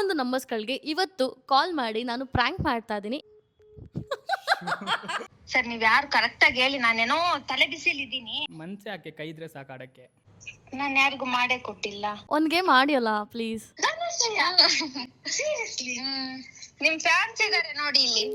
ಒಂದು ನಂಬರ್ಸ್ಗಳಿಗೆ ಇವತ್ತು ಕಾಲ್ ಮಾಡಿ ನಾನು ಪ್ರ್ಯಾಂಕ್ ಮಾಡ್ತಾ ಇದ್ದೀನಿ. ಸರ್ ನೀವ್ ಯಾರು ಕರೆಕ್ಟ್ ಆಗಿ ಹೇಳಿ, ನಾನೇನೋ ತಲೆ ಬಿಸಿಲಿ ಇದ್ದೀನಿ. ಮನ್ಸೆ ಯಾಕೆ ಕೈ ಇದ್ರೆ ಸಾಕು ಆಡಕ್ಕೆ. ನಾನ್ ಯಾರಿಗೂ ಮಾಡೇ ಕೊಟ್ಟಿಲ್ಲ. ಒಂದ್ ಗೇಮ್ ಆಡಿಯಲ್ಲ ಪ್ಲೀಸ್. ಸೀರಿಯಸ್ಲಿ ನಿಮ್ ಫ್ಯಾನ್ಸ್ ಇದಾರೆ ನೋಡಿ ಇಲ್ಲಿ.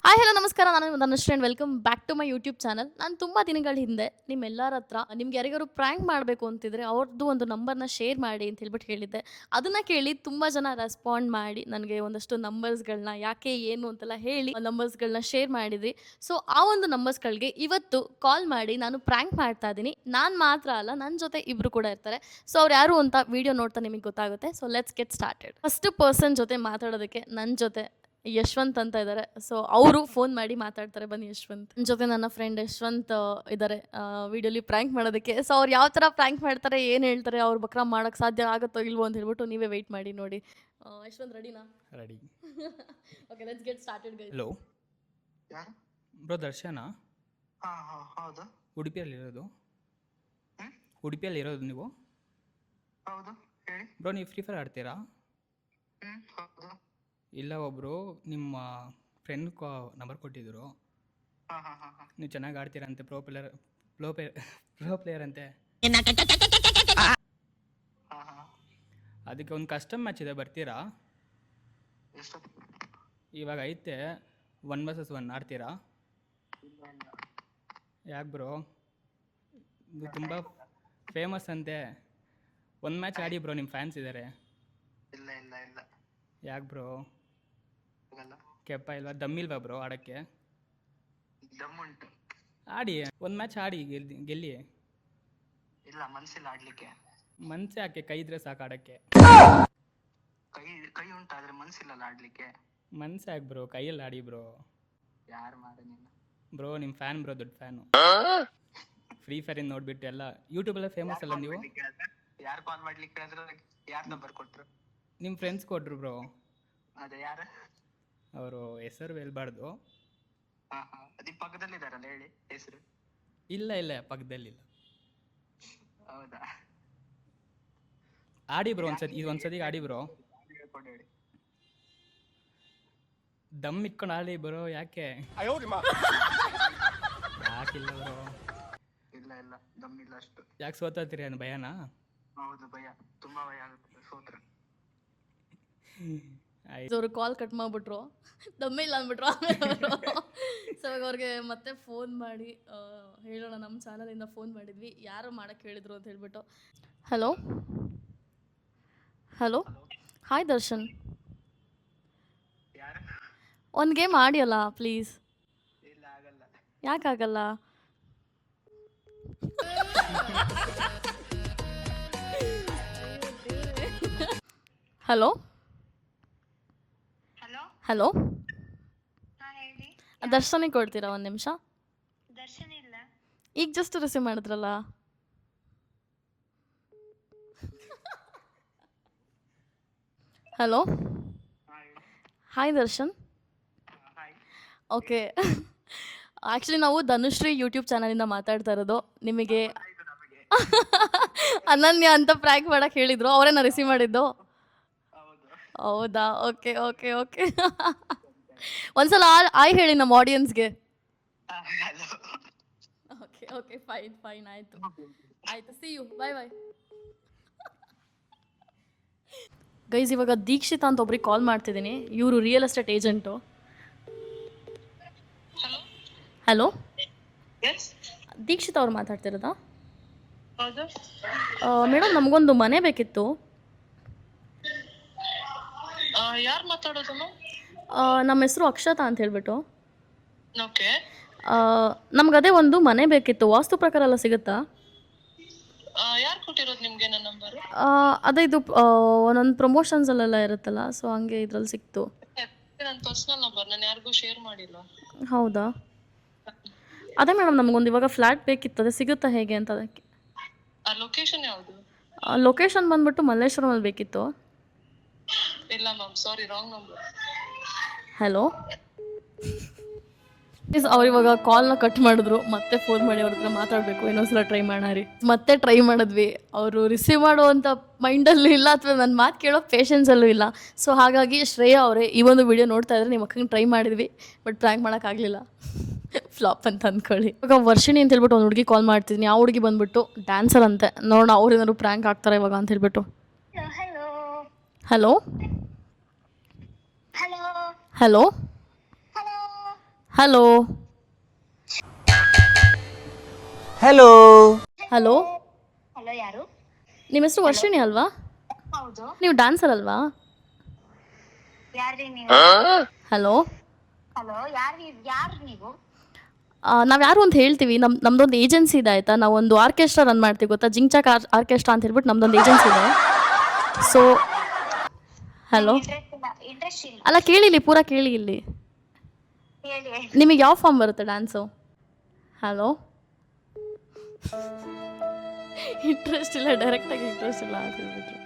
ಹಾಯ್ ಹಲೋ ನಮಸ್ಕಾರ, ನಾನು Dhanushree and welcome back to my YouTube channel. ನಾನು ತುಂಬ ದಿನಗಳ ಹಿಂದೆ ನಿಮ್ಮೆಲ್ಲರ ಹತ್ರ ನಿಮ್ಗೆ ಯಾರಿಗಾರು ಪ್ರ್ಯಾಂಕ್ ಮಾಡಬೇಕು ಅಂತಿದ್ರೆ ಅವ್ರದ್ದು ಒಂದು ನಂಬರ್ನ ಶೇರ್ ಮಾಡಿ ಅಂತ ಹೇಳ್ಬಿಟ್ಟು ಹೇಳಿದ್ದೆ. ಅದನ್ನು ಕೇಳಿ ತುಂಬ ಜನ ರೆಸ್ಪಾಂಡ್ ಮಾಡಿ ನನಗೆ ಒಂದಷ್ಟು ನಂಬರ್ಸ್ಗಳನ್ನ ಯಾಕೆ ಏನು ಅಂತೆಲ್ಲ ಹೇಳಿ ನಂಬರ್ಸ್ಗಳನ್ನ ಶೇರ್ ಮಾಡಿದ್ರಿ. ಸೊ ಆ ಒಂದು ನಂಬರ್ಸ್ಗಳಿಗೆ ಇವತ್ತು ಕಾಲ್ ಮಾಡಿ ನಾನು ಪ್ರ್ಯಾಂಕ್ ಮಾಡ್ತಾ ಇದ್ದೀನಿ. ನಾನು ಮಾತ್ರ ಅಲ್ಲ, ನನ್ನ ಜೊತೆ ಇಬ್ಬರು ಕೂಡ ಇರ್ತಾರೆ. ಸೊ ಅವ್ರು ಯಾರು ಅಂತ ವಿಡಿಯೋ ನೋಡ್ತಾ ನಿಮಗೆ ಗೊತ್ತಾಗುತ್ತೆ. So let's get started. First person ಜೊತೆ ಮಾತಾಡೋದಕ್ಕೆ ನನ್ನ ಜೊತೆ ಯಶವಂತ್ ಅಂತ ಇದ್ದಾರೆ. ಸೊ ಅವರು ಫೋನ್ ಮಾಡಿ ಮಾತಾಡ್ತಾರೆ. ಬನ್ನಿ ಯಶವಂತ್. ನನ್ನ ಜೊತೆ ನನ್ನ ಫ್ರೆಂಡ್ ಯಶವಂತ್ ಇದ್ದಾರೆ ವಿಡಿಯೋಲಿ ಪ್ರ್ಯಾಂಕ್ ಮಾಡೋದಕ್ಕೆ. ಸೊ ಅವ್ರು ಯಾವ ಥರ ಪ್ರ್ಯಾಂಕ್ ಮಾಡ್ತಾರೆ, ಏನು ಹೇಳ್ತಾರೆ, ಅವ್ರು ಬಕ್ರ ಮಾಡೋಕ್ಕೆ ಸಾಧ್ಯ ಆಗುತ್ತೋ ಇಲ್ವೋ ಅಂತ ಹೇಳ್ಬಿಟ್ಟು ನೀವೇ ವೆಯ್ಟ್ ಮಾಡಿ ನೋಡಿ. ಯಶವಂತ್ ರೆಡಿನಾ? Ready. Okay, let's get started guys. Hello ಯಾರು? ಬ್ರೋ ದರ್ಶನ? ಹೌದು. ಉಡುಪಿಯಲ್ಲಿ ಇರೋದು? ಉಡುಪಿಯಲ್ಲಿ ಇರೋದು ನೀವು? ಹೌದು, ಹೇಳಿ. ಬ್ರೋ ನೀವು ಫ್ರೀ ಫೈರ್ ಆಡ್ತೀರಾ? ಹೌದು. ಇಲ್ಲ, ಒಬ್ಬರು ನಿಮ್ಮ ಫ್ರೆಂಡ್ ನಂಬರ್ ಕೊಟ್ಟಿದ್ದರು. ನೀವು ಚೆನ್ನಾಗಿ ಆಡ್ತೀರಾ ಅಂತೆ, ಪ್ರೋ ಪ್ಲೇಯರ್ ಅಂತೆ. ಅದಕ್ಕೆ ಒಂದು ಕಸ್ಟಮ್ ಮ್ಯಾಚ್ ಇದೆ, ಬರ್ತೀರಾ? ಇವಾಗ ಐತೆ 1 vs 1 ಆಡ್ತೀರಾ? ಯಾಕೆ ಬ್ರೋ, ಇದು ತುಂಬ ಫೇಮಸ್ ಅಂತೆ. ಒಂದು ಮ್ಯಾಚ್ ಆಡಿ ಬ್ರೋ, ನಿಮ್ಮ ಫ್ಯಾನ್ಸ್ ಇದ್ದಾರೆ. ಇಲ್ಲ ಇಲ್ಲ ಇಲ್ಲ. ಯಾಕೆ ಬ್ರೋ, ಹೋಗಲ್ಲ. ಕೆಪ್ಪ ಇಲ್ವಾ, ದಮ್ಮಿಲ್ವಾ ಬ್ರೋ ಆಡೋಕ್ಕೆ? ದಮ್ಮುಂಟು. ಆಡಿ, ಒಂದು ಮ್ಯಾಚ್ ಆಡಿ, ಗೆಲ್ಲಿ. ಇಲ್ಲ, ಮನ್ಸಿಲ್ಲ ಆಡ್ಲಿಕ್ಕೆ. ಮನ್ಸೆ ಯಾಕೆ ಕೈ ಇದ್ರೆ ಸಾಕು ಆಡೋಕ್ಕೆ. ಕೈ ಕೈ ಉಂಟಾದ್ರೆ ಮನ್ಸಿಲ್ಲಲ್ಲ ಆಡ್ಲಿಕ್ಕೆ. ಮನ್ಸೆ ಯಾಕೆ ಬ್ರೋ, ಕೈಯಲ್ಲಿ ಆಡಿ ಬ್ರೋ. ಯಾರು ಮಾಡ ನೀನು? ಬ್ರೋ ನಿಮ್ಮ ಫ್ಯಾನ್ ಬ್ರೋ, ದೊಡ್ಡ ಫ್ಯಾನು. ಫ್ರೀ ಫೈರಿಂದ ನೋಡ್ಬಿಟ್ಟು ಎಲ್ಲ ಯೂಟ್ಯೂಬೆಲ್ಲ ಫೇಮಸ್ ಅಲ್ಲ ನೀವು? ಯಾರು ಕಾಲ್ ಮಾಡ್ಲಿಕ್ಕೆ ಹೇಳಿದ್ರೆ ಯಾರು ನಂಬರ್ ಕೊಟ್ರು? ನಿಮ್ಮ ಫ್ರೆಂಡ್ಸ್ ಕೊಟ್ರು ಬ್ರೋ. ಅದೇ ಯಾರು? ಅವರು ಹೆಸರು ಹೇಳ್ಬಾರ್ದು. ಅದಿ ಪಕ್ಕದಲ್ಲಿದ್ದಾರಲ್ಲ, ಹೇಳಿ ಹೆಸರು. ಇಲ್ಲ ಇಲ್ಲ, ಪಕ್ಕದಲ್ಲಿಲ್ಲ. ಹೌದಾ? ಆಡಿ ಬ್ರೋ ಒಂದ್ಸತಿ ಆಡಿ ಬ್ರೋ. ಹೇಳ್ಕೊಂಡು ಹೇಳಿ. ದಮ್ ಇಟ್ಕೊಂಡು ಆಡಿ ಬ್ರೋ. ಯಾಕೆ ಯಾಕಿಲ್ಲ ಬ್ರೋ? ಇಲ್ಲ ಇಲ್ಲ, ದಮ್ಮಿಲ್ಲ ಅಷ್ಟು. ಯಾಕೆ ಸೋತಾತೀರಿ ಅನ್ನೋ ಭಯನಾ? ಹೌದು, ಭಯ, ತುಂಬಾ ಭಯ ಆಗುತ್ತೆ ಸೋತ್ರ. ಅವರು ಕಾಲ್ ಕಟ್ ಮಾಡಿಬಿಟ್ರು, ದಮ್ಮೆ ಇಲ್ಲ ಅಂದ್ಬಿಟ್ರು. ಸೊ ಇವಾಗ ಅವ್ರಿಗೆ ಮತ್ತೆ ಫೋನ್ ಮಾಡಿ ಹೇಳೋಣ, ನಮ್ಮ ಚಾನಲಿಂದ ಫೋನ್ ಮಾಡಿದ್ವಿ, ಯಾರು ಮಾಡೋಕ್ಕೆ ಹೇಳಿದ್ರು ಅಂತ ಹೇಳ್ಬಿಟ್ಟು. Hello hello, hi Darshan. ಯಾರು? ಒಂದು ಗೇಮ್ ಆಡಿಯಲ್ಲ ಪ್ಲೀಸ್. ಇಲ್ಲ, ಆಗಲ್ಲ. ಯಾಕಾಗಲ್ಲ? ಹಲೋ ಹಲೋ ಹಲೋ, ಹಾ ಹೇಳಿ. ದರ್ಶನಿಗೆ ಕೊಡ್ತೀರಾ ಒಂದು ನಿಮಿಷ? ದರ್ಶನ್ ಇಲ್ಲ. ಈಗ ಜಸ್ಟ್ ರಿಸೀವ್ ಮಾಡಿದ್ರಲ್ಲ. Hello, hi Darshan. Hi. Okay, actually ನಾವು ಧನುಶ್ರೀ ಯೂಟ್ಯೂಬ್ ಚಾನಲಿಂದ ಮಾತಾಡ್ತಾ ಇರೋದು. ನಿಮಗೆ ಇದು ನಮಗೆ. ಅನನ್ಯ ಅಂತ ಪ್ರ್ಯಾಂಕ್ ಮಾಡಕ್ಕೆ ಹೇಳಿದ್ರು, ಅವರೇನ ರಿಸೀವ್ ಮಾಡಿದ್ದು? ಹೌದು. ಹೌದಾ? Okay okay okay. ಒಂದ್ಸಲ ಆಯ್ ಹೇಳಿ ನಮ್ಮ ಆಡಿಯನ್ಸ್ಗೆ. Hello. Okay okay, fine fine, ಆಯಿತು ಆಯಿತು, see you, bye bye. Guys, ಇವಾಗ ದೀಕ್ಷಿತ ಅಂತ ಒಬ್ರಿಗೆ ಕಾಲ್ ಮಾಡ್ತಿದ್ದೀನಿ. ಇವರು real estate agent. Hello, Deekshitha ಅವ್ರು ಮಾತಾಡ್ತಿರೋದಾ? ಹೌದು. ಮೇಡಮ್, ನಮಗೊಂದು ಮನೆ ಬೇಕಿತ್ತು. ಯಾರು ಮಾತಾಡೋದು? ನಮ್ಮ ಹೆಸರು ಅಕ್ಷತಾ ಅಂತ ಹೇಳ್ಬಿಟ್ಟು. ಓಕೆ. ನಮ್ಗದೇ ಒಂದು ಮನೆ ಬೇಕಿತ್ತು. ವಾಸ್ತು ಪ್ರಕಾರ ಎಲ್ಲ ಸಿಗುತ್ತಾ? ಯಾರು ಕೊಟ್ಟಿರೋದು ನಿಮ್ಗೆ ನನ್ನ ನಂಬರ್? ಅದೇ ಇದು ಒಂದೊಂದು ಪ್ರಮೋಷನ್ಸಲ್ಲೆಲ್ಲ ಇರುತ್ತಲ್ಲ, ಸೊ ಹಂಗೆ ಇದ್ರಲ್ಲಿ ಸಿಕ್ತು. ನನ್ನ ಪರ್ಸನಲ್ ನಂಬರ್ ನಾನು ಯಾರಿಗೂ ಶೇರ್ ಮಾಡಿಲ್ಲ. ಹೌದಾ? ಅದೇ ಮೇಡಮ್, ನಮಗೊಂದು ಇವಾಗ ಫ್ಲ್ಯಾಟ್ ಬೇಕಿತ್ತು, ಅದೇ ಸಿಗುತ್ತಾ ಹೇಗೆ ಅಂತ ಅದಕ್ಕೆ. ಲೊಕೇಶನ್ ಯಾವುದು? ಲೊಕೇಶನ್ ಬಂದ್ಬಿಟ್ಟು ಮಲ್ಲೇಶ್ವರಮಲ್ಲಿ ಬೇಕಿತ್ತು. ಇಲ್ಲ ಮ್ಯಾಮ್, ಸಾರಿ, ರಾಂಗ್ ನಂಬರ್. ಹಲೋ, ಅವ್ರು ಇವಾಗ ಕಾಲ್ನ ಕಟ್ ಮಾಡಿದ್ರು, ಮತ್ತೆ ಫೋನ್ ಮಾಡಿ ಅವ್ರ ಹತ್ರ ಮಾತಾಡಬೇಕು, ಇನ್ನೊಂದ್ಸಲ ಟ್ರೈ ಮಾಡೋಣ ರೀ. ಮತ್ತೆ ಟ್ರೈ ಮಾಡಿದ್ವಿ, ಅವರು ರಿಸೀವ್ ಮಾಡುವಂಥ ಮೈಂಡಲ್ಲೂ ಇಲ್ಲ ಅಥವಾ ನನ್ನ ಮಾತು ಕೇಳೋ ಪೇಷನ್ಸಲ್ಲೂ ಇಲ್ಲ. ಸೊ ಹಾಗಾಗಿ ಶ್ರೇಯಾ ಅವರೇ ಈ ಒಂದು ವಿಡಿಯೋ ನೋಡ್ತಾ ಇದ್ರೆ ನಿಮ್ಮ ಅಕ್ಕಂಗೆ ಟ್ರೈ ಮಾಡಿದ್ವಿ, ಬಟ್ ಪ್ರ್ಯಾಂಕ್ ಮಾಡೋಕ್ಕಾಗಲಿಲ್ಲ. ಫ್ಲಾಪ್ ಅಂತ ಅಂದ್ಕೊಳ್ಳಿ. ಇವಾಗ ವರ್ಷಿಣಿ ಅಂತ ಹೇಳ್ಬಿಟ್ಟು ಒಂದು ಹುಡುಗಿ ಕಾಲ್ ಮಾಡ್ತಿದ್ದೀನಿ. ಆ ಹುಡುಗಿ ಬಂದ್ಬಿಟ್ಟು ಡ್ಯಾನ್ಸರ್ ಅಂತೆ. ನೋಡೋಣ ಅವ್ರು ಏನಾದ್ರು ಪ್ರ್ಯಾಂಕ್ ಆಗ್ತಾರೆ ಇವಾಗ ಅಂತ ಹೇಳ್ಬಿಟ್ಟು. Hello hello hello hello hello hello hello hello hello ಯಾರು? ನಿಮ್ಮ ಹೆಸರು ವರ್ಷಿಣಿ ಅಲ್ವಾ? ಹೌದು. ನೀವು ಡ್ಯಾನ್ಸರ್ ಅಲ್ವಾ? ಯಾರ್ರಿ ನೀವು? ಹಲೋ ಹಲೋ ಯಾರು ನೀವು? ನಾವು ಯಾರು ಅಂತ ಹೇಳ್ತೀವಿ. ನಮ್ದೊಂದು ಏಜೆನ್ಸಿ ಇದೆ ಆಯಿತಾ. ನಾವು ಒಂದು ಆರ್ಕೆಸ್ಟ್ರಾ ರನ್ ಮಾಡ್ತೀವಿ, ಗೊತ್ತಾ? ಜಿಂಗ್ಚಾಕ್ ಆರ್ಕೆಸ್ಟ್ರಾ ಅಂತ ಹೇಳ್ಬಿಟ್ಟು ನಮ್ದೊಂದು ಏಜೆನ್ಸಿ ಇದೆ. ಸೊ ಹಲೋ ಇಂಟ್ರೆಸ್ಟ್ ಇಲ್ಲ. ಅಲ್ಲ, ಕೇಳಿ ಇಲ್ಲಿ, ಪೂರಾ ಕೇಳಿ ಇಲ್ಲಿ. ಹೇಳಿ. ನಿಮಗೆ ಯಾವ ಫಾರ್ಮ್ ಬರುತ್ತೆ ಡ್ಯಾನ್ಸು? ಹಲೋ ಇಂಟ್ರೆಸ್ಟ್ ಇಲ್ಲ, ಡೈರೆಕ್ಟಾಗಿ ಇಂಟ್ರೆಸ್ಟ್ ಇಲ್ಲ ಅಂತ ಹೇಳ್ಬಿಟ್ರು.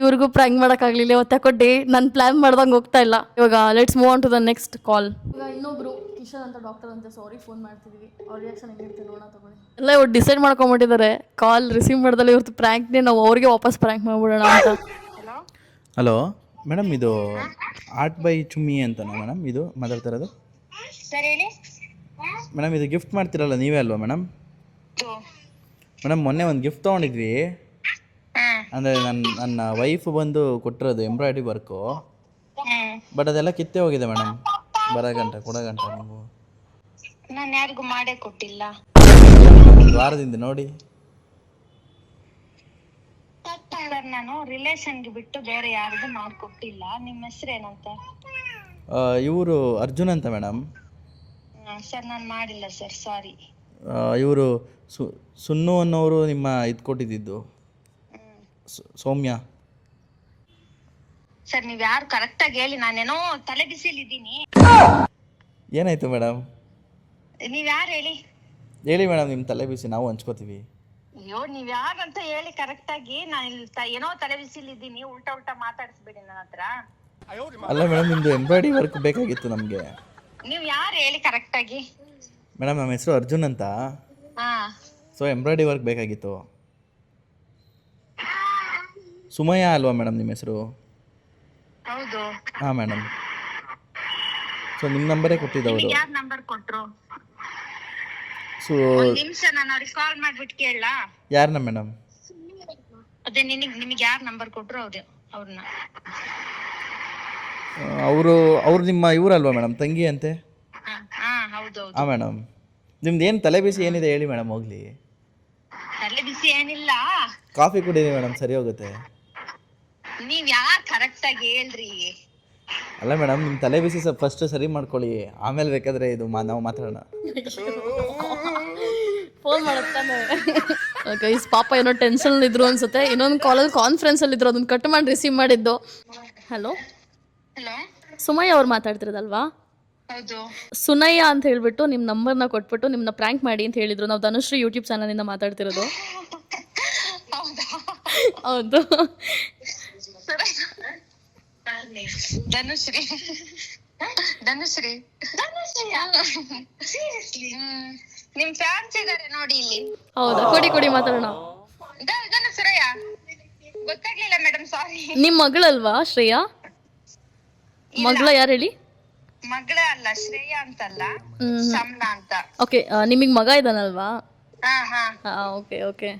ಇವ್ರಿಗೂ ಪ್ರ್ಯಾಂಕ್ ಮಾಡೋಕ್ಕಾಗಲಿಲ್ಲ. ಇವತ್ತು ಯಾಕೋ ನಾನು ಪ್ಲ್ಯಾನ್ ಮಾಡ್ದಂಗೆ ಹೋಗ್ತಾ ಇಲ್ಲ. ಇವಾಗ let's move on to the next call. ಇವಾಗ ಇನ್ನೊಬ್ರು ಕಿಶನ್ ಅಂತ ಡಾಕ್ಟರ್ ಅಂತ, ಸಾರಿ ಫೋನ್ ಮಾಡ್ತಿದ್ದೀವಿ. ಅವ್ರ ರಿಯಾಕ್ಷನ್ ಹೆಂಗಿರುತ್ತೆ ನೋಡೋಣ, ತಗೊಳ್ಳಿ. ಎಲ್ಲ ಇವ್ರು ಡಿಸೈಡ್ ಮಾಡ್ಕೊಂಬಿಟ್ಟಿದ್ದಾರೆ, ಕಾಲ್ ರಿಸೀವ್ ಮಾಡ್ದಲ್ಲ ಇವ್ರದ್ದು ಪ್ರ್ಯಾಂಕ್ನೇ ನಾವು ಅವ್ರಿಗೆ ವಾಪಸ್ ಪ್ರ್ಯಾಂಕ್ ಮಾಡ್ಬಿಡೋಣ ಅಂತ. ಹಲೋ ಮೇಡಮ್, ಇದು ಆರ್ಟ್ ಬೈ ಚುಮ್ಮಿ ಅಂತನಾ ಮೇಡಮ್ ಇದು ಮಾತಾಡ್ತಾ ಇರೋದು? ಸರ್ ಹೇಳಿ. ಮೇಡಮ್ ಇದು ಗಿಫ್ಟ್ ಮಾಡ್ತಿರಲ್ಲ ನೀವೇ ಅಲ್ವಾ ಮೇಡಮ್? ಮೇಡಮ್ ಮೊನ್ನೆ ಒಂದು ಗಿಫ್ಟ್ ತೊಗೊಂಡಿದ್ವಿ. ಅಂದರೆ ನನ್ನ ವೈಫ್ ಬಂದು ಕೊಟ್ಟಿರೋದು ಎಂಬ್ರಾಯ್ಡ್ರಿ ವರ್ಕು. ಬಟ್ ಅದೆಲ್ಲ ಕಿತ್ತೇ ಹೋಗಿದೆ ಮೇಡಮ್. ಕೊಡೋ ಗಂಟ ನೀವು. ನಾನು ಯಾರಿಗೂ ಮಾಡೇ ಕೊಟ್ಟಿಲ್ಲ. ಒಂದು ವಾರದಿಂದ ನೋಡಿ. ಸರ್ ನಾನು ರಿಲೇಷನ್ಗೆ ಬಿಟ್ಟು ಬೇರೆ ಯಾರಿಗೂ ಮಾಡ್ಕೊಟ್ಟಿಲ್ಲ. ನಿಮ್ಮ ಹೆಸರು ಏನಂತ? ಇವರು ಅರ್ಜುನ್ ಅಂತ ಮೇಡಮ್. ಸರ್ ನಾನು ಮಾಡಿಲ್ಲ ಸರ್, ಸಾರಿ. ಇವರು ಸುನ್ನು ಅನ್ನೋರು ನಿಮ್ಮ ಇದು ಕೊಟ್ಟಿದ್ದು, ಸೌಮ್ಯ. ಸರ್ ನೀವು ಯಾರು ಕರೆಕ್ಟಾಗಿ ಹೇಳಿ, ನಾನೇನೋ ತಲೆ ಬಿಸಿಲಿದ್ದೀನಿ. ಏನಾಯ್ತು ಮೇಡಮ್? ನೀವ್ ಯಾರು ಹೇಳಿ? ಹೇಳಿ ಮೇಡಮ್, ನಿಮ್ಮ ತಲೆ ಬಿಸಿ ನಾವು ಹಂಚ್ಕೋತೀವಿ. ಅಯ್ಯೋ ನೀವ್ ಯಾರಂತ ಹೇಳಿ ಕರೆಕ್ಟಾಗಿ. ನಾನು ಇಲ್ಲಿ ಏನೋ ತಲೆ ಬಿಸಿಲಿದ್ದೀನಿ, ಉಲ್ಟಾ ಮಾತಾಡಿಸ್ಬೇಡಿ ನನ್ನ ಹತ್ರ. ಅಲ್ಲ ಮೇಡಮ್, ನಿಮ್ಮದು ಎಂಬ್ರಾಯ್ಡ್ರಿ ವರ್ಕ್ ಬೇಕಾಗಿತ್ತು ನಮಗೆ. ನೀವ್ ಯಾರು ಹೇಳಿ ಕರೆಕ್ಟಾಗಿ? ಮೇಡಮ್ ನಮ್ಮ ಹೆಸರು ಅರ್ಜುನ್ ಅಂತ. ಹಾ ಸೊ ಎಂಬ್ರಾಯ್ಡ್ರಿ ವರ್ಕ್ ಬೇಕಾಗಿತ್ತು. ಸುಮಯ್ಯ ಅಲ್ವಾ ಮೇಡಮ್ ನಿಮ್ಮ ಹೆಸರು? ಹೌದು. ಹಾಂ ಮೇಡಮ್. ಸೊ ನಿಮ್ಮ ನಂಬರೇ ಕೊಟ್ಟಿದ್ದವರು. ಯಾರು ನಂಬರ್ ಕೊಟ್ರು? ಸೊ ಒಂದ್ ನಿಮಿಷ, ನಾನು ಅವ್ರಿಗೆ ಕಾಲ್ ಮಾಡ್ಬಿಟ್ಟು ಕೇಳಲಾ? ಯಾರನ್ನ ಮೇಡಮ್? ಅದೇ ನಿಮಗೆ ಯಾರು ನಂಬರ್ ಕೊಟ್ರು ಅವ್ರನ್ನ. ಅವರು ನಿಮ್ಮ ಇವರಲ್ವಾ ಮೇಡಮ್, ತಂಗಿ ಅಂತೆ? ಹಾ ಹೌದು. ಹಾಂ ಮೇಡಮ್. ನಿಮ್ದು ಏನು ತಲೆ ಬಿಸಿ ಏನಿದೆ ಹೇಳಿ ಮೇಡಮ್, ಹೋಗ್ಲಿ. ತಲೆ ಬಿಸಿ ಏನಿಲ್ಲ. ಕಾಫಿ ಕುಡೀರಿ ಮೇಡಮ್, ಸರಿ ಹೋಗುತ್ತೆ. ನೀವ್ ಯಾರು ಕರೆಕ್ಟಾಗಿ ಹೇಳ್ರಿ. ಅಲ್ಲ ಮೇಡಮ್, ನಿಮ್ಮ ತಲೆ ಬಿಸಿ ಫಸ್ಟ್ ಸರಿ ಮಾಡ್ಕೊಳ್ಳಿ, ಆಮೇಲೆ ಬೇಕಾದರೆ ಇದು ನಾವು ಮಾತಾಡೋಣ. ಫೋನ್ ಮಾಡುತ್ತಾನೆ ಗೈಸ್. ಪಾಪ ಏನೋ ಟೆನ್ಷನ್ ಇದ್ರು ಅನ್ಸುತ್ತೆ. ಇನ್ನೊಂದು ಕಾಲಲ್ಲಿ ಕಾನ್ಫರೆನ್ಸಲ್ಲಿ ಇದ್ರು, ಅದನ್ನ ಕಟ್ ಮಾಡಿ ರಿಸೀವ್ ಮಾಡಿದ್ದು. ಹಲೋ ಹಲೋ, ಸುಮಯ್ಯ ಅವ್ರು ಮಾತಾಡ್ತಿರೋದಲ್ವಾ? ಹೌದು. ಸುನಯ್ಯ ಅಂತ ಹೇಳ್ಬಿಟ್ಟು ನಿಮ್ಮ ನಂಬರ್ನ ಕೊಟ್ಬಿಟ್ಟು ನಿಮ್ಮನ್ನ ಪ್ರ್ಯಾಂಕ್ ಮಾಡಿ ಅಂತ ಹೇಳಿದ್ರು. ನಾವು ಧನುಶ್ರೀ ಯೂಟ್ಯೂಬ್ ಚಾನಲಿಂದ ಮಾತಾಡ್ತಿರೋದು. ಹೌದು. ಧನುಶ್ರೀ ನಿಮ್ ಫ್ಯಾನ್ಸ್ ಇದಾರೆ ನೋಡಿ ಇಲ್ಲಿ. ಹೌದಾ? ಕೊಡಿ ಮಾತಾಡೋಣ. ಧನುಶ್ರೇಯ ಗೊತ್ತಾಗ್ಲಿಲ್ಲ ಮೇಡಮ್, ಸಾರಿ. ನಿಮ್ಮ ಮಗಳಲ್ವಾ ಶ್ರೇಯಾ? ಮಗಳ ಯಾರು ಹೇಳಿ? ಮಗಳ ಅಲ್ಲ, ಶ್ರೇಯ ಅಂತಲ್ಲ, ಶಮ್ಲಾ ಅಂತ. ಓಕೆ, ನಿಮಗೆ ಮಗ ಇದ್ದಾನಲ್ವಾ? ಹಾ ಓಕೆ.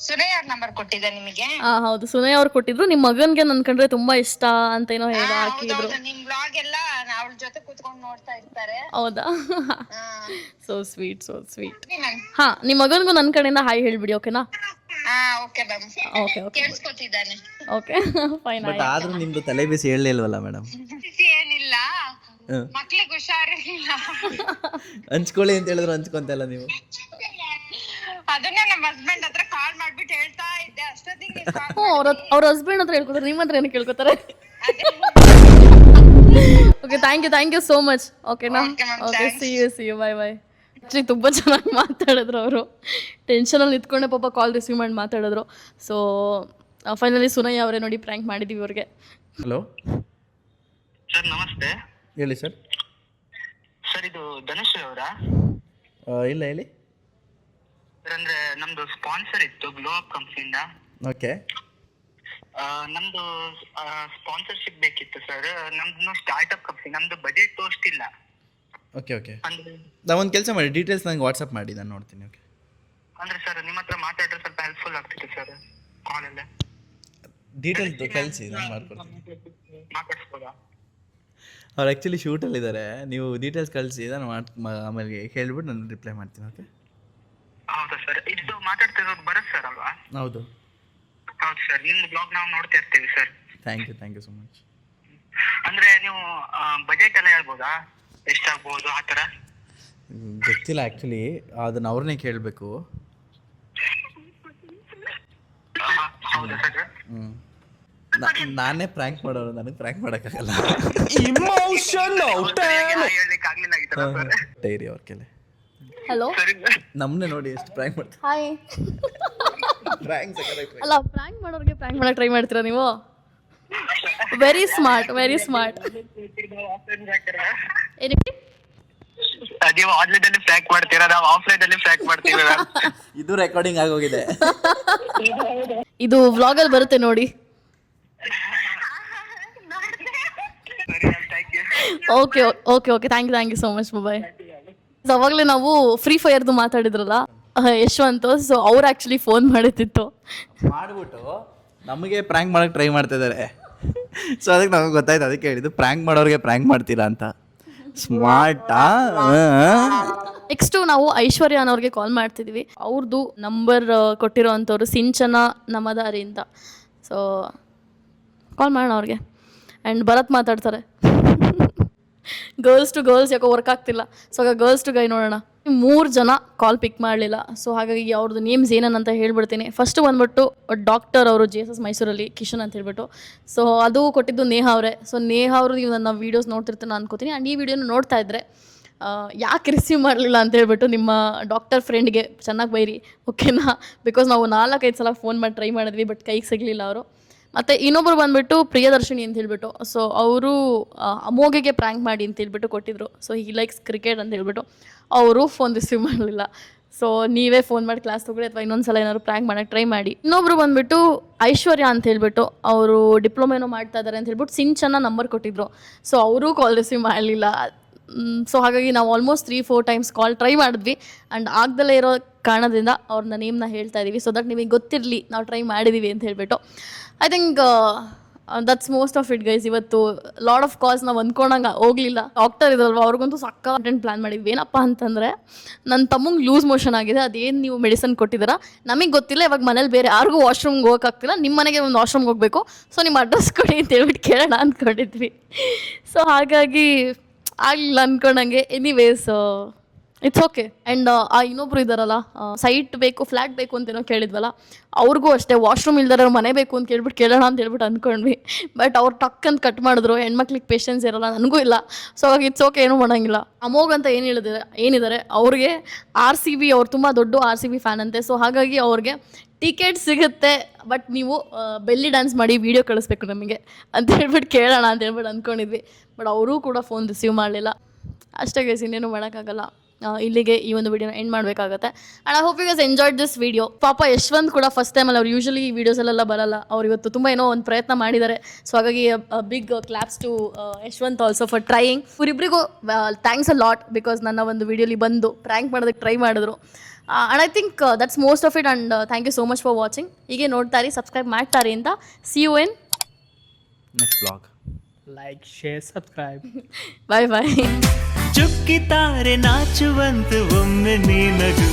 ಸುನಯ್ಯ ನಂಬರ್ ಕೊಟ್ಟಿದ್ದ ನಿಮಗೆ? ಹೌದು, ಸುನಯ್ಯ ಅವ್ರು ಕೊಟ್ಟಿದ್ರು. ನಿಮ್ಮ ಮಗನ್ಗೆ ನನ್ ಕಂಡ್ರೆ ತುಂಬಾ ಇಷ್ಟ ಅಂತ ಏನೋ ಹಾಕಿದ್ರು. ನಿಮ್ ಬ್ಲಾಗ್ ಎಲ್ಲ ಅವಳ ಜೊತೆ ಕೂತ್ಕೊಂಡು ನೋಡ್ತಾ ಇರ್ತಾರೆ. ಹೌದಾ? So sweet. ಹಾ, ನಿಮ್ಮ ಮಗನ್ಗೂ ನನ್ನ ಕಡೆಯಿಂದ ಹಾಯ್ ಹೇಳ್ಬಿಡಿ, ಓಕೆನಾ? Okay ma'am. ಓಕೆ ಕೇಳಿಸ್ಕೊತಿದ್ದಾನೆ. Okay fine. ಬಟ್ ಆದ್ರೂ ನಿಮ್ದು ತಲೆ ಬಿಸಿ ಹೇಳಲಿಲ್ವಲ್ಲ ಮೇಡಮ್? ಏನಿಲ್ಲ, ಮಕ್ಳಿಗೆ ಹುಷಾರಿಲ್ಲ. ಹಂಚ್ಕೊಳ್ಳಿ ಅಂತ ಹೇಳಿದ್ರು ಹಂಚ್ಕೊಂತಲ್ಲ ನೀವು. ಅದನ್ನೇ ನಮ್ಮ ಹಸ್ಬೆಂಡ್ ಹತ್ರ ಕಾಲ್ ಮಾಡ್ಬಿಟ್ಟು ಹೇಳ್ತಾ ಇದ್ದೆ, ಅಷ್ಟೊತ್ತಿಗೆ ಅವ್ರ ಹಸ್ಬೆಂಡ್ ಹತ್ರ ಹೇಳ್ಕೊತಾರೆ, ನಿಮ್ಮ ಹತ್ರ ಏನಕ್ಕೆ ಕೇಳ್ಕೊತಾರೆ? Okay, thank you so much. ಓಕೆನಾ? Okay, see you, bye. Actually ತುಂಬ ಚೆನ್ನಾಗಿ ಮಾತಾಡಿದ್ರು ಅವರು. ಟೆನ್ಷನಲ್ಲಿ ನಿಂತ್ಕೊಂಡೆ ಪಾಪ ಕಾಲ್ ರಿಸೀವ್ ಮಾಡಿ ಮಾತಾಡಿದ್ರು. ಸೊ ಫೈನಲಿ ಸುನಯ್ಯ ಅವರೇ ನೋಡಿ ಪ್ರ್ಯಾಂಕ್ ಮಾಡಿದ್ದೀವಿ ಅವ್ರಿಗೆ. ಹಲೋ ಸರ್ ನಮಸ್ತೆ. ಹೇಳಿ ಸರ್. ಸರ್ ಇದು ಧನುಷ್ ಅವರಾ? ಇಲ್ಲ ಹೇಳಿ. ಸರ್ ಅಂದ್ರೆ ನಮ್ದು ಸ್ಪಾನ್ಸರ್ ಇತ್ತು ಗ್ಲೋ ಅಪ್ ಕಂಪ್ನಿಯಿಂದ. ಓಕೆ. ನಮ್ದು ಸ್ಪಾನ್ಸರ್ಶಿಪ್ ಬೇಕಿತ್ತು ಸರ್. ನಮ್ದು ಸ್ಟಾರ್ಟ್ಅಪ್ ಕಂಪ್ನಿ, ನಮ್ದು ಬಜೆಟ್ ತೋರಿಸ್ತಿಲ್ಲ. ಓಕೆ ಓಕೆ, ಅಂದ್ರೆ ನಾವು ಒಂದು ಕೆಲಸ ಮಾಡಿ, ಡೀಟೇಲ್ಸ್ ನಂಗೆ ವಾಟ್ಸಪ್ ಮಾಡಿ, ನಾನು ನೋಡ್ತೀನಿ. ಓಕೆ. ಅಂದ್ರೆ ಸರ್ ನಿಮ್ಮ ಹತ್ರ ಮಾತಾಡಿದ್ರೆ ಸ್ವಲ್ಪ ಹೆಲ್ಪ್ಫುಲ್ ಆಗ್ತಿತ್ತು ಸರ್ ಕಾಲಲ್ಲೇ. ಡೀಟೇಲ್ಸ್ ಕಳಿಸಿ, ನಾನು ಮಾಡ್ಕೊಡ್ತೀನಿ. ಮಾತಾಡ್ಸ್ಬೋದಾ? ಅವ್ರು ಆ್ಯಕ್ಚುಲಿ ಶೂಟಲ್ಲಿದ್ದಾರೆ. ನೀವು ಡೀಟೇಲ್ಸ್ ಕಳಿಸಿ, ನಾನು ಆಮೇಲೆ ಹೇಳ್ಬಿಟ್ಟು ನಾನು ರಿಪ್ಲೈ ಮಾಡ್ತೀನಿ. ಓಕೆ. ಹೌದಾ ಸರ್? ಇದು ಮಾತಾಡ್ತಿರೋದು ಭರತ್ ಸರ್ ಅಲ್ವಾ? ಹೌದು ಹೌದು ಸರ್, ನಿಮ್ಮ ಬ್ಲಾಗ್ ನಾವು ನೋಡ್ತಾ ಇರ್ತೀವಿ sir. Thank you so much. ಅಂದ್ರೆ ನೀವು ಬಜೆಟ್ ಎಲ್ಲ ಹೇಳ್ಬೋದಾ, ಎಷ್ಟಾಗ್ಬೋದು ಆ ಥರ? ಗೊತ್ತಿಲ್ಲ ಆ್ಯಕ್ಚುಲಿ, ಅದನ್ನು ಅವ್ರನ್ನೇ ಕೇಳಬೇಕು. ಹೌದಾ ಸರ್? ನಾನೇ ಪ್ರ್ಯಾಂಕ್ ಮಾಡೋರು, ನನಗೆ ಪ್ರ್ಯಾಂಕ್ ಮಾಡೋಕ್ಕಾಗಲ್ಲ. ಹೇಳ್ಲಿಕ್ಕೆ ಆಗ್ಲಿಲ್ಲ ಈ ಥರ ಸರ್. ಡೈರಿ ಅವ್ರ ಕೆಲೆ ಹಲೋ, ಸರಿ ನಮ್ಮನ್ನೇ ನೋಡಿ ಎಷ್ಟು ಪ್ರ್ಯಾಂಕ್ ಮಾಡ್ತಾರೆ. ಹಾಯ್. ಪ್ರ್ಯಾಂಕ್ ಅಲ್ಲ, ಪ್ರ್ಯಾಂಕ್ ಮಾಡೋರಿಗೆ ಪ್ರ್ಯಾಂಕ್ ಮಾಡಕ್ಕೆ ಟ್ರೈ ಮಾಡ್ತೀರಾ ನೀವು? Very smart, very smart. ಏನು? ನೀವು ಆನ್ಲೈನ್ ಅಲ್ಲಿ ಫ್ರ್ಯಾಕ್ ಮಾಡ್ತೀರಾ, ನಾವು ಆಫ್ಲೈನ್ ಅಲ್ಲಿ ಫ್ರ್ಯಾಕ್ ಮಾಡ್ತೀವಿ. ಇದು ರೆಕಾರ್ಡಿಂಗ್ ಆಗೋಗಿದೆ. ಇದು ವ್ಲಾಗಲ್ಲಿ ಬರುತ್ತೆ ನೋಡಿ. Okay okay okay, thank you so much. Bye. ಅವಾಗಲೇ ನಾವು ಫ್ರೀ ಫೈರ್ದು ಮಾತಾಡಿದ್ರಲ್ಲ ಯಶವಂತ್, ಸೊ ಅವ್ರು ಆ್ಯಕ್ಚುಲಿ ಫೋನ್ ಮಾಡಿದ್ದಿತ್ತು. ಮಾಡಿಬಿಟ್ಟು ನಮಗೆ ಪ್ರ್ಯಾಂಕ್ ಮಾಡೋಕ್ಕೆ ಟ್ರೈ ಮಾಡ್ತಾ ಇದ್ದಾರೆ. ಸೊ ಅದಕ್ಕೆ ನಮಗೆ ಗೊತ್ತಾಯ್ತು, ಅದಕ್ಕೆ ಹೇಳಿದ್ದು ಪ್ರ್ಯಾಂಕ್ ಮಾಡೋರಿಗೆ ಪ್ರ್ಯಾಂಕ್ ಮಾಡ್ತೀರಾ ಅಂತ. ಸ್ಮಾರ್ಟಾ? ನೆಕ್ಸ್ಟು ನಾವು ಐಶ್ವರ್ಯ ಅನ್ನೋರಿಗೆ ಕಾಲ್ ಮಾಡ್ತಿದ್ವಿ. ಅವ್ರದ್ದು ನಂಬರ್ ಕೊಟ್ಟಿರೋ ಅಂಥವ್ರು ಸಿಂಚನ ನಮದಾರಿಯಿಂದ. ಸೊ ಕಾಲ್ ಮಾಡೋಣ ಅವ್ರಿಗೆ. ಆ್ಯಂಡ್ ಭರತ್ ಮಾತಾಡ್ತಾರೆ. ಗರ್ಲ್ಸ್ ಟು ಗರ್ಲ್ಸ್ ಯಾಕೋ ವರ್ಕ್ ಆಗ್ತಿಲ್ಲ. ಸೊ ಆಗ ಗರ್ಲ್ಸ್ ಟು ಗೈ ನೋಡೋಣ. 3 ಜನ ಕಾಲ್ ಪಿಕ್ ಮಾಡಲಿಲ್ಲ. ಸೊ ಹಾಗಾಗಿ ಅವ್ರದ್ದು ನೇಮ್ಸ್ ಏನಂತ ಹೇಳ್ಬಿಡ್ತೀನಿ. ಫಸ್ಟ್ ಬಂದ್ಬಿಟ್ಟು ಡಾಕ್ಟರ್ ಅವರು JSS ಮೈಸೂರಲ್ಲಿ, ಕಿಶನ್ ಅಂತ ಹೇಳ್ಬಿಟ್ಟು. ಸೊ ಅದು ಕೊಟ್ಟಿದ್ದು ನೇಹಾ ಅವರೇ. ಸೊ ನೇಹಾ ಅವರು ನೀವು ನನ್ನ ವೀಡಿಯೋಸ್ ನೋಡ್ತಿರ್ತೀನಿ ಅನ್ಕೋತೀನಿ. ಆ್ಯಂಡ್ ಈ ವಿಡಿಯೋನ ನೋಡ್ತಾ ಇದ್ದರೆ ಯಾಕೆ ರಿಸೀವ್ ಮಾಡಲಿಲ್ಲ ಅಂತ ಹೇಳ್ಬಿಟ್ಟು ನಿಮ್ಮ ಡಾಕ್ಟರ್ ಫ್ರೆಂಡ್ಗೆ ಚೆನ್ನಾಗಿ ಬೈರಿ, ಓಕೆನಾ? ಬಿಕಾಸ್ ನಾವು 4-5 ಸಲ ಫೋನ್ ಮಾಡಿ ಟ್ರೈ ಮಾಡಿದ್ವಿ, ಬಟ್ ಕೈಗೆ ಸಿಗಲಿಲ್ಲ ಅವರು. ಮತ್ತು ಇನ್ನೊಬ್ಬರು ಬಂದುಬಿಟ್ಟು ಪ್ರಿಯದರ್ಶಿನಿ ಅಂತ ಹೇಳ್ಬಿಟ್ಟು. ಸೊ ಅವರು ಅಮೋಘಿಗೆ ಪ್ರ್ಯಾಂಕ್ ಮಾಡಿ ಅಂತ ಹೇಳ್ಬಿಟ್ಟು ಕೊಟ್ಟಿದ್ರು. ಸೊ ಹಿ ಲೈಕ್ಸ್ ಕ್ರಿಕೆಟ್ ಅಂತ ಹೇಳ್ಬಿಟ್ಟು ಅವರು ಫೋನ್ ರಿಸೀವ್ ಮಾಡಲಿಲ್ಲ. ಸೊ ನೀವೇ ಫೋನ್ ಮಾಡಿ ಕ್ಲಾಸ್ ತೊಗೊಳ್ಳಿ, ಅಥವಾ ಇನ್ನೊಂದು ಸಲ ಏನಾದ್ರು ಪ್ರ್ಯಾಂಕ್ ಮಾಡೋಕ್ಕೆ ಟ್ರೈ ಮಾಡಿ. ಇನ್ನೊಬ್ರು ಬಂದುಬಿಟ್ಟು ಐಶ್ವರ್ಯ ಅಂತ ಹೇಳ್ಬಿಟ್ಟು, ಅವರು ಡಿಪ್ಲೊಮಾ ಏನೋ ಮಾಡ್ತಾ ಇದ್ದಾರೆ ಅಂತ ಹೇಳ್ಬಿಟ್ಟು ಸಿಂಚನ ನಂಬರ್ ಕೊಟ್ಟಿದ್ರು. ಸೊ ಅವರೂ ಕಾಲ್ ರಿಸೀವ್ ಮಾಡಲಿಲ್ಲ. ಸೊ ಹಾಗಾಗಿ ನಾವು ಆಲ್ಮೋಸ್ಟ್ 3-4 ಟೈಮ್ಸ್ ಕಾಲ್ ಟ್ರೈ ಮಾಡಿದ್ವಿ. ಆ್ಯಂಡ್ ಆಗ್ದಲೇ ಇರೋ ಕಾರಣದಿಂದ ಅವ್ರನ್ನ ನೇಮ್ನ ಹೇಳ್ತಾ ಇದ್ದೀವಿ, ಸೊ ದಟ್ ನಿಮಗೆ ಗೊತ್ತಿರಲಿ ನಾವು ಟ್ರೈ ಮಾಡಿದ್ದೀವಿ ಅಂತ ಹೇಳ್ಬಿಟ್ಟು. I think that's most of it guys. ಇವತ್ತು ಲಾಡ್ ಆಫ್ ಕಾಲ್ಸ್ ನಾವು ಅಂದ್ಕೊಂಡಂಗೆ ಹೋಗಲಿಲ್ಲ. ಡಾಕ್ಟರ್ ಇದ್ರಲ್ವ, ಅವ್ರಿಗಂತೂ ಸಕ್ಕ ಕಂಟೆಂಟ್ ಪ್ಲ್ಯಾನ್ ಮಾಡಿದ್ವಿ. ಏನಪ್ಪ ಅಂತಂದರೆ, ನನ್ನ ತಮ್ಮಂಗೆ ಲೂಸ್ ಮೋಷನ್ ಆಗಿದೆ, ಅದೇನು ನೀವು ಮೆಡಿಸನ್ ಕೊಟ್ಟಿದ್ದೀರಾ ನಮಗೆ ಗೊತ್ತಿಲ್ಲ. ಇವಾಗ ಮನೇಲಿ ಬೇರೆ ಯಾರಿಗೂ ವಾಶ್ರೂಮ್ಗೆ ಹೋಗೋಕ್ಕಾಗ್ತಿಲ್ಲ, ನಿಮ್ಮ ಮನೆಗೆ ಒಂದು ವಾಶ್ರೂಮ್ಗೆ ಹೋಗಬೇಕು, ಸೊ ನಿಮ್ಮ ಅಡ್ರೆಸ್ ಕೊಡಿ ಅಂತ ಹೇಳ್ಬಿಟ್ಟು ಕೇಳೋಣ ಅಂದ್ಕೊಂಡಿದ್ವಿ. ಸೊ ಹಾಗಾಗಿ ಆಗಲಿಲ್ಲ ಅಂದ್ಕೊಂಡಂಗೆ. Anyways it's okay. ಆ್ಯಂಡ್ ಆ ಇನ್ನೊಬ್ರು ಇದ್ದಾರಲ್ಲ, ಸೈಟ್ ಬೇಕು, ಫ್ಲ್ಯಾಟ್ ಬೇಕು ಅಂತೇನೋ ಕೇಳಿದ್ವಲ್ಲ, ಅವ್ರಿಗೂ ಅಷ್ಟೇ ವಾಶ್ರೂಮ್ ಇಲ್ದಾರ ಮನೆ ಬೇಕು ಅಂತ ಕೇಳ್ಬಿಟ್ಟು ಕೇಳೋಣ ಅಂತ ಹೇಳ್ಬಿಟ್ಟು ಅಂದ್ಕೊಂಡ್ವಿ. ಬಟ್ ಅವ್ರು ಟಕ್ ಅಂತ ಕಟ್ ಮಾಡಿದ್ರು. ಹೆಣ್ಮಕ್ಳಿಗೆ ಪೇಷನ್ಸ್ ಇರೋಲ್ಲ, ನನಗೂ ಇಲ್ಲ. ಸೊ ಅವಾಗ ಇಟ್ಸ್ ಓಕೆ, ಏನೂ ಮಾಡೋಂಗಿಲ್ಲ. ಅಮೋಘ್ ಅಂತ ಏನಿದ್ದಾರೆ ಅವ್ರಿಗೆ RCB, ಅವ್ರು ತುಂಬ ದೊಡ್ಡ RCB ಫ್ಯಾನ್ ಅಂತೆ. ಸೊ ಹಾಗಾಗಿ ಅವ್ರಿಗೆ ಟಿಕೆಟ್ ಸಿಗುತ್ತೆ, ಬಟ್ ನೀವು ಬೆಲ್ಲಿ ಡ್ಯಾನ್ಸ್ ಮಾಡಿ ವೀಡಿಯೋ ಕಳಿಸ್ಬೇಕು ನಮಗೆ ಅಂತ ಹೇಳ್ಬಿಟ್ಟು ಕೇಳೋಣ ಅಂತ ಹೇಳ್ಬಿಟ್ಟು ಅಂದ್ಕೊಂಡಿದ್ವಿ. ಬಟ್ ಅವರೂ ಕೂಡ ಫೋನ್ ರಿಸೀವ್ ಮಾಡಲಿಲ್ಲ. ಅಷ್ಟೇ ಗೈಸ್, ಇನ್ನೇನು ಮಾಡೋಕ್ಕಾಗಲ್ಲ. ಇಲ್ಲಿಗೆ ಈ ಒಂದು ವಿಡಿಯೋನ ಎಂಡ್ ಮಾಡಬೇಕಾಗತ್ತೆ. And I hope you guys enjoyed this video. ಪಾಪ ಯಶವಂತ್ ಕೂಡ ಫಸ್ಟ್ ಟೈಮಲ್ಲಿ, ಅವ್ರು ಯೂಶಲಿ ಈ ವಿಡಿಯೋಸಲ್ಲೆಲ್ಲ ಬರಲ್ಲ, ಅವ್ರು ಇವತ್ತು ತುಂಬ ಏನೋ ಒಂದು ಪ್ರಯತ್ನ ಮಾಡಿದ್ದಾರೆ. ಸೊ ಹಾಗಾಗಿ big claps to Yashwanth also for trying. ಇವರಿಬ್ಬರಿಗೂ ಥ್ಯಾಂಕ್ಸ್ ಅ ಲಾಟ್, ಬಿಕಾಸ್ ನನ್ನ ಒಂದು ವಿಡಿಯೋಲಿ ಬಂದು ಪ್ರ್ಯಾಂಕ್ ಮಾಡೋದಕ್ಕೆ ಟ್ರೈ ಮಾಡಿದ್ರು. And I think that's most of it. And thank you so much for watching. ಹೀಗೆ ನೋಡ್ತಾರೆ, ಸಬ್ಸ್ಕ್ರೈಬ್ ಮಾಡ್ತಾರೆ ಅಂತ. See you in next blog. Like, share, subscribe. Bye bye. ಚುಕ್ಕಿತಾರೆ ನಾಚುವಂತ ಒಮ್ಮೆ ನೀನಗು.